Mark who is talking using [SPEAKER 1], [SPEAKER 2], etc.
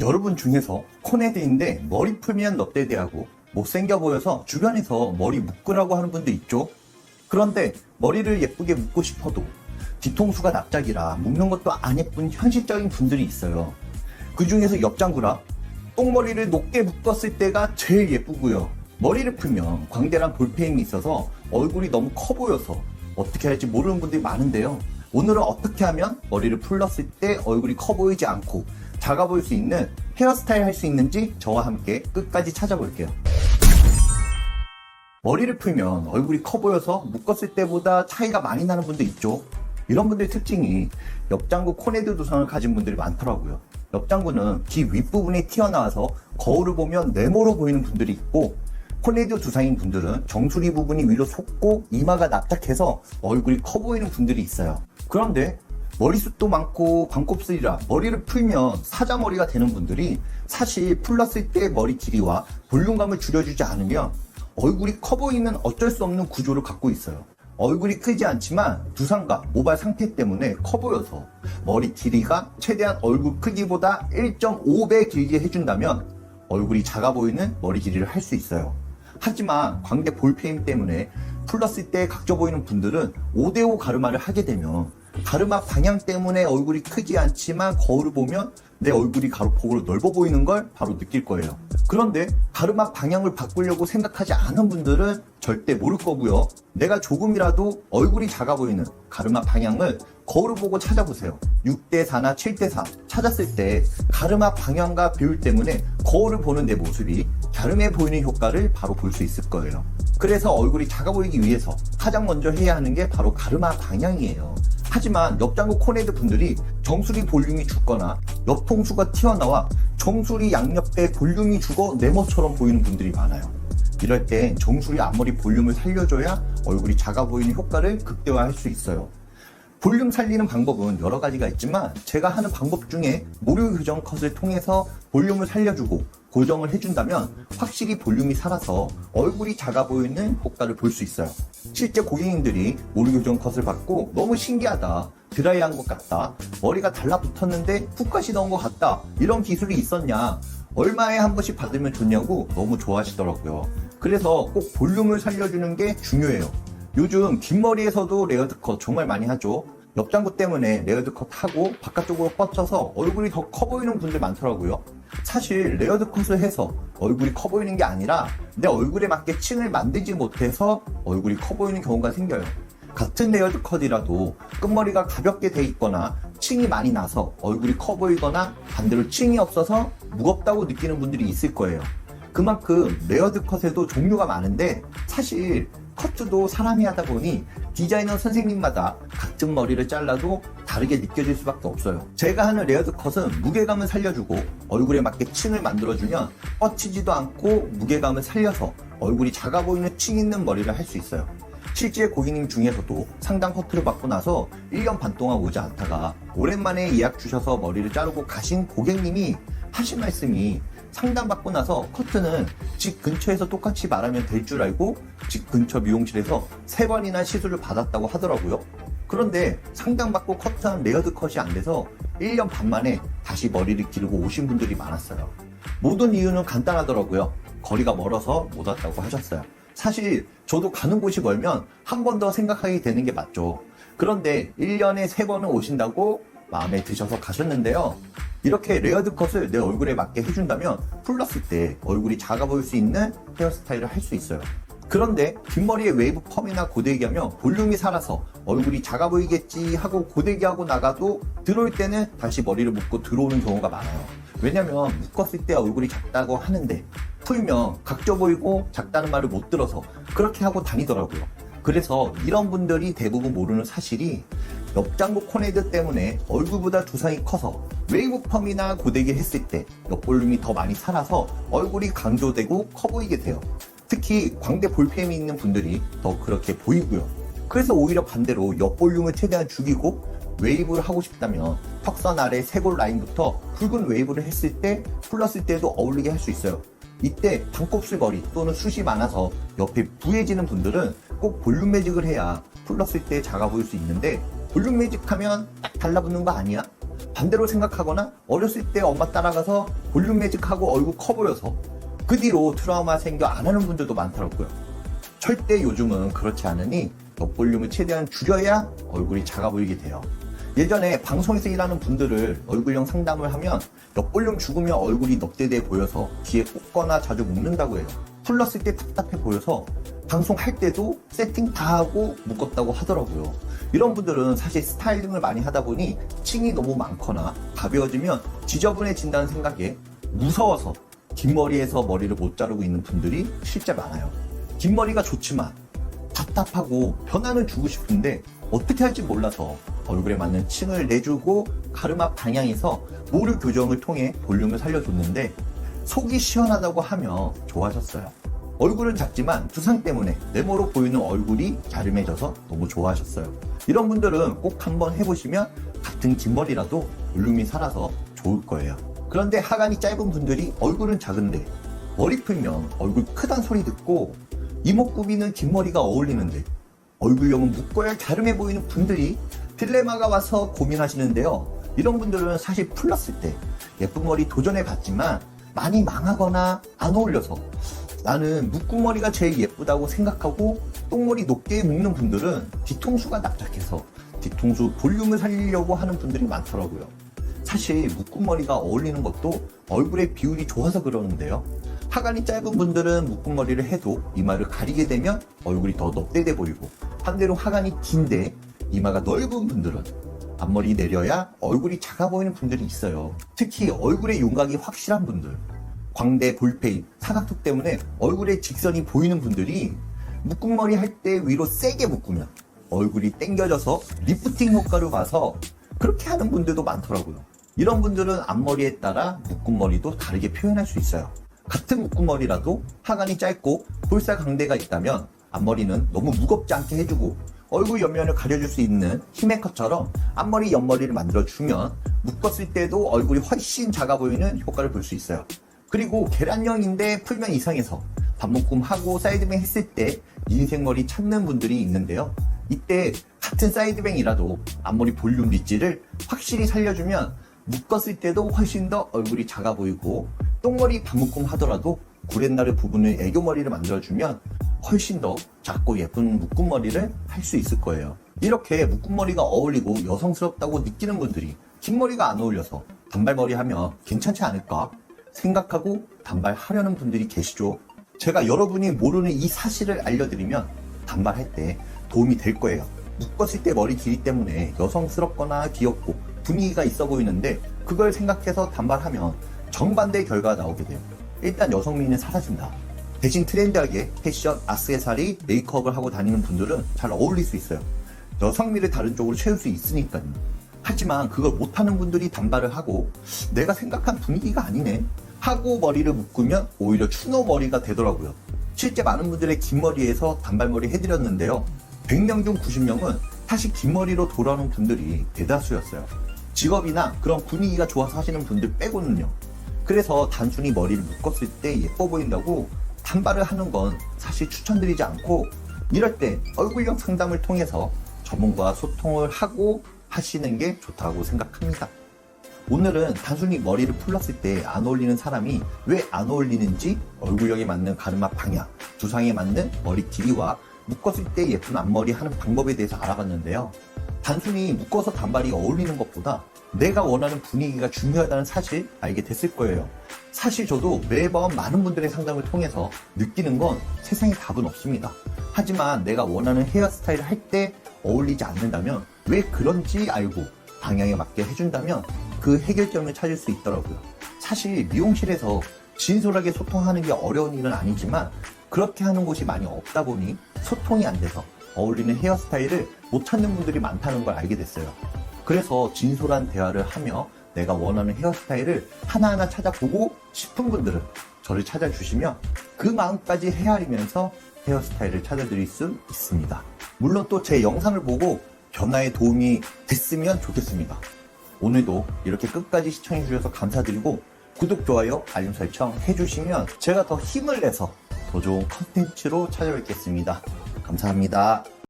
[SPEAKER 1] 여러분 중에서 코네드인데 머리 풀면 넙대대하고 못생겨 보여서 주변에서 머리 묶으라고 하는 분도 있죠. 그런데 머리를 예쁘게 묶고 싶어도 뒤통수가 납작이라 묶는 것도 안 예쁜 현실적인 분들이 있어요. 그 중에서 옆장구라 똥머리를 높게 묶었을 때가 제일 예쁘고요. 머리를 풀면 광대랑 볼페임이 있어서 얼굴이 너무 커 보여서 어떻게 할지 모르는 분들이 많은데요. 오늘은 어떻게 하면 머리를 풀렀을 때 얼굴이 커 보이지 않고 작아 보일 수 있는 헤어스타일 할 수 있는지 저와 함께 끝까지 찾아볼게요. 머리를 풀면 얼굴이 커 보여서 묶었을 때보다 차이가 많이 나는 분도 있죠. 이런 분들의 특징이 옆장구 코네드 두상을 가진 분들이 많더라고요. 옆장구는 귀 윗부분이 튀어나와서 거울을 보면 네모로 보이는 분들이 있고, 코네드 두상인 분들은 정수리 부분이 위로 솟고 이마가 납작해서 얼굴이 커 보이는 분들이 있어요. 그런데 머리숱도 많고 광곱슬이라 머리를 풀면 사자머리가 되는 분들이 사실 풀렀을 때 머리 길이와 볼륨감을 줄여주지 않으면 얼굴이 커 보이는 어쩔 수 없는 구조를 갖고 있어요. 얼굴이 크지 않지만 두상과 모발 상태 때문에 커 보여서 머리 길이가 최대한 얼굴 크기보다 1.5배 길게 해준다면 얼굴이 작아 보이는 머리 길이를 할 수 있어요. 하지만 광대 볼페임 때문에 풀렀을 때 각져 보이는 분들은 5대5 가르마를 하게 되면 가르마 방향 때문에 얼굴이 크지 않지만 거울을 보면 내 얼굴이 가로폭으로 넓어 보이는 걸 바로 느낄 거예요. 그런데 가르마 방향을 바꾸려고 생각하지 않은 분들은 절대 모를 거고요. 내가 조금이라도 얼굴이 작아 보이는 가르마 방향을 거울을 보고 찾아보세요. 6대4나 7대4 찾았을 때 가르마 방향과 비율 때문에 거울을 보는 내 모습이 갸름해 보이는 효과를 바로 볼 수 있을 거예요. 그래서 얼굴이 작아 보이기 위해서 가장 먼저 해야 하는 게 바로 가르마 방향이에요. 하지만 옆장구 코네드 분들이 정수리 볼륨이 죽거나 옆통수가 튀어나와 정수리 양옆에 볼륨이 죽어 네모처럼 보이는 분들이 많아요. 이럴 땐 정수리 앞머리 볼륨을 살려줘야 얼굴이 작아 보이는 효과를 극대화할 수 있어요. 볼륨 살리는 방법은 여러 가지가 있지만 제가 하는 방법 중에 모류 교정 컷을 통해서 볼륨을 살려주고 고정을 해준다면 확실히 볼륨이 살아서 얼굴이 작아 보이는 효과를 볼 수 있어요. 실제 고객님들이 모류 교정 컷을 받고 너무 신기하다, 드라이한 것 같다, 머리가 달라붙었는데 훅컷이 넣은 것 같다, 이런 기술이 있었냐, 얼마에 한 번씩 받으면 좋냐고 너무 좋아하시더라고요. 그래서 꼭 볼륨을 살려주는 게 중요해요. 요즘 긴 머리에서도 레이어드 컷 정말 많이 하죠. 옆장구 때문에 레이어드 컷 하고 바깥쪽으로 뻗쳐서 얼굴이 더 커 보이는 분들 많더라고요. 사실 레이어드 컷을 해서 얼굴이 커 보이는 게 아니라 내 얼굴에 맞게 층을 만들지 못해서 얼굴이 커 보이는 경우가 생겨요. 같은 레이어드 컷이라도 끝머리가 가볍게 돼 있거나 층이 많이 나서 얼굴이 커 보이거나 반대로 층이 없어서 무겁다고 느끼는 분들이 있을 거예요. 그만큼 레이어드 컷에도 종류가 많은데 사실 커트도 사람이 하다 보니 디자이너 선생님마다 같은 머리를 잘라도 다르게 느껴질 수밖에 없어요. 제가 하는 레이어드 컷은 무게감을 살려주고 얼굴에 맞게 층을 만들어주면 뻗치지도 않고 무게감을 살려서 얼굴이 작아 보이는 층 있는 머리를 할 수 있어요. 실제 고객님 중에서도 상담 커트를 받고 나서 1년 반 동안 오지 않다가 오랜만에 예약 주셔서 머리를 자르고 가신 고객님이 하신 말씀이 상담받고 나서 커트는 집 근처에서 똑같이 말하면 될 줄 알고 집 근처 미용실에서 3번이나 시술을 받았다고 하더라고요. 그런데 상담받고 커트한 레이어드 컷이 안 돼서 1년 반 만에 다시 머리를 기르고 오신 분들이 많았어요. 모든 이유는 간단하더라고요. 거리가 멀어서 못 왔다고 하셨어요. 사실 저도 가는 곳이 멀면 한 번 더 생각하게 되는 게 맞죠. 그런데 1년에 3번은 오신다고 마음에 드셔서 가셨는데요. 이렇게 레이어드 컷을 내 얼굴에 맞게 해준다면 풀렀을 때 얼굴이 작아 보일 수 있는 헤어스타일을 할 수 있어요. 그런데 긴 머리에 웨이브 펌이나 고데기 하면 볼륨이 살아서 얼굴이 작아 보이겠지 하고 고데기 하고 나가도 들어올 때는 다시 머리를 묶고 들어오는 경우가 많아요. 왜냐면 묶었을 때 얼굴이 작다고 하는데 풀면 각져 보이고 작다는 말을 못 들어서 그렇게 하고 다니더라고요. 그래서 이런 분들이 대부분 모르는 사실이 옆장구 코네드 때문에 얼굴보다 두상이 커서 웨이브 펌이나 고데기 했을 때 옆볼륨이 더 많이 살아서 얼굴이 강조되고 커 보이게 돼요. 특히 광대 볼페임이 있는 분들이 더 그렇게 보이고요. 그래서 오히려 반대로 옆볼륨을 최대한 죽이고 웨이브를 하고 싶다면 턱선 아래 쇄골 라인부터 붉은 웨이브를 했을 때 풀렀을 때도 어울리게 할 수 있어요. 이때 반곱슬 머리 또는 숱이 많아서 옆에 부해지는 분들은 꼭 볼륨 매직을 해야 풀렀을 때 작아 보일 수 있는데 볼륨 매직하면 딱 달라붙는 거 아니야? 반대로 생각하거나 어렸을 때 엄마 따라가서 볼륨 매직하고 얼굴 커 보여서 그 뒤로 트라우마 생겨 안 하는 분들도 많더라고요. 절대 요즘은 그렇지 않으니 옆볼륨을 최대한 줄여야 얼굴이 작아 보이게 돼요. 예전에 방송에서 일하는 분들을 얼굴형 상담을 하면 옆볼륨 죽으면 얼굴이 넉대돼 보여서 뒤에 꽂거나 자주 묶는다고 해요. 풀렀을 때 답답해 보여서 방송할 때도 세팅 다 하고 묶었다고 하더라고요. 이런 분들은 사실 스타일링을 많이 하다 보니 층이 너무 많거나 가벼워지면 지저분해진다는 생각에 무서워서 긴 머리에서 머리를 못 자르고 있는 분들이 실제 많아요. 긴 머리가 좋지만 답답하고 변화는 주고 싶은데 어떻게 할지 몰라서 얼굴에 맞는 층을 내주고 가르마 방향에서 모류 교정을 통해 볼륨을 살려줬는데 속이 시원하다고 하며 좋아하셨어요. 얼굴은 작지만 두상 때문에 네모로 보이는 얼굴이 갸름해져서 너무 좋아하셨어요. 이런 분들은 꼭 한번 해보시면 같은 긴 머리라도 볼륨이 살아서 좋을 거예요. 그런데 하관이 짧은 분들이 얼굴은 작은데 머리 풀면 얼굴 크단 소리 듣고 이목구비는 긴 머리가 어울리는데 얼굴형은 묶어야 갸름해 보이는 분들이 딜레마가 와서 고민하시는데요. 이런 분들은 사실 풀렀을 때 예쁜 머리 도전해 봤지만 많이 망하거나 안 어울려서 나는 묶음머리가 제일 예쁘다고 생각하고 똥머리 높게 묶는 분들은 뒤통수가 납작해서 뒤통수 볼륨을 살리려고 하는 분들이 많더라고요. 사실 묶음머리가 어울리는 것도 얼굴의 비율이 좋아서 그러는데요. 하관이 짧은 분들은 묶음머리를 해도 이마를 가리게 되면 얼굴이 더 넙대대 보이고 반대로 하관이 긴데 이마가 넓은 분들은 앞머리 내려야 얼굴이 작아 보이는 분들이 있어요. 특히 얼굴의 윤곽이 확실한 분들, 광대, 볼페인, 사각턱 때문에 얼굴에 직선이 보이는 분들이 묶음머리 할 때 위로 세게 묶으면 얼굴이 당겨져서 리프팅 효과를 봐서 그렇게 하는 분들도 많더라고요. 이런 분들은 앞머리에 따라 묶음머리도 다르게 표현할 수 있어요. 같은 묶음머리라도 하관이 짧고 볼살 광대가 있다면 앞머리는 너무 무겁지 않게 해주고 얼굴 옆면을 가려줄 수 있는 히메컷처럼 앞머리 옆머리를 만들어주면 묶었을 때도 얼굴이 훨씬 작아 보이는 효과를 볼 수 있어요. 그리고 계란형인데 풀면 이상해서 반묶음하고 사이드뱅 했을 때 인생머리 찾는 분들이 있는데요. 이때 같은 사이드뱅이라도 앞머리 볼륨 리지를 확실히 살려주면 묶었을 때도 훨씬 더 얼굴이 작아 보이고 똥머리 반묶음 하더라도 구렛나루 부분을 애교머리를 만들어주면 훨씬 더 작고 예쁜 묶음머리를 할 수 있을 거예요. 이렇게 묶음머리가 어울리고 여성스럽다고 느끼는 분들이 긴 머리가 안 어울려서 단발머리 하면 괜찮지 않을까 생각하고 단발하려는 분들이 계시죠. 제가 여러분이 모르는 이 사실을 알려드리면 단발할 때 도움이 될 거예요. 묶었을 때 머리 길이 때문에 여성스럽거나 귀엽고 분위기가 있어 보이는데 그걸 생각해서 단발하면 정반대의 결과가 나오게 돼요. 일단 여성미는 사라진다. 대신 트렌디하게 패션, 액세서리, 메이크업을 하고 다니는 분들은 잘 어울릴 수 있어요. 여성미를 다른 쪽으로 채울 수 있으니까요. 하지만 그걸 못하는 분들이 단발을 하고 내가 생각한 분위기가 아니네 하고 머리를 묶으면 오히려 추노 머리가 되더라고요. 실제 많은 분들의 긴 머리에서 단발머리 해드렸는데요. 100명 중 90명은 사실 긴 머리로 돌아오는 분들이 대다수였어요. 직업이나 그런 분위기가 좋아서 하시는 분들 빼고는요. 그래서 단순히 머리를 묶었을 때 예뻐 보인다고 단발을 하는 건 사실 추천드리지 않고 이럴 때 얼굴형 상담을 통해서 전문가와 소통을 하고 하시는 게 좋다고 생각합니다. 오늘은 단순히 머리를 풀렀을 때 안 어울리는 사람이 왜 안 어울리는지 얼굴형에 맞는 가르마 방향, 두상에 맞는 머리 길이와 묶었을 때 예쁜 앞머리 하는 방법에 대해서 알아봤는데요. 단순히 묶어서 단발이 어울리는 것보다 내가 원하는 분위기가 중요하다는 사실 알게 됐을 거예요. 사실 저도 매번 많은 분들의 상담을 통해서 느끼는 건 세상에 답은 없습니다. 하지만 내가 원하는 헤어스타일을 할 때 어울리지 않는다면 왜 그런지 알고 방향에 맞게 해준다면 그 해결점을 찾을 수 있더라고요. 사실 미용실에서 진솔하게 소통하는 게 어려운 일은 아니지만 그렇게 하는 곳이 많이 없다 보니 소통이 안 돼서 어울리는 헤어스타일을 못 찾는 분들이 많다는 걸 알게 됐어요. 그래서 진솔한 대화를 하며 내가 원하는 헤어스타일을 하나하나 찾아보고 싶은 분들은 저를 찾아주시면 그 마음까지 헤아리면서 헤어스타일을 찾아드릴 수 있습니다. 물론 또 제 영상을 보고 변화에 도움이 됐으면 좋겠습니다. 오늘도 이렇게 끝까지 시청해주셔서 감사드리고 구독, 좋아요, 알림 설정 해주시면 제가 더 힘을 내서 더 좋은 컨텐츠로 찾아뵙겠습니다. 감사합니다.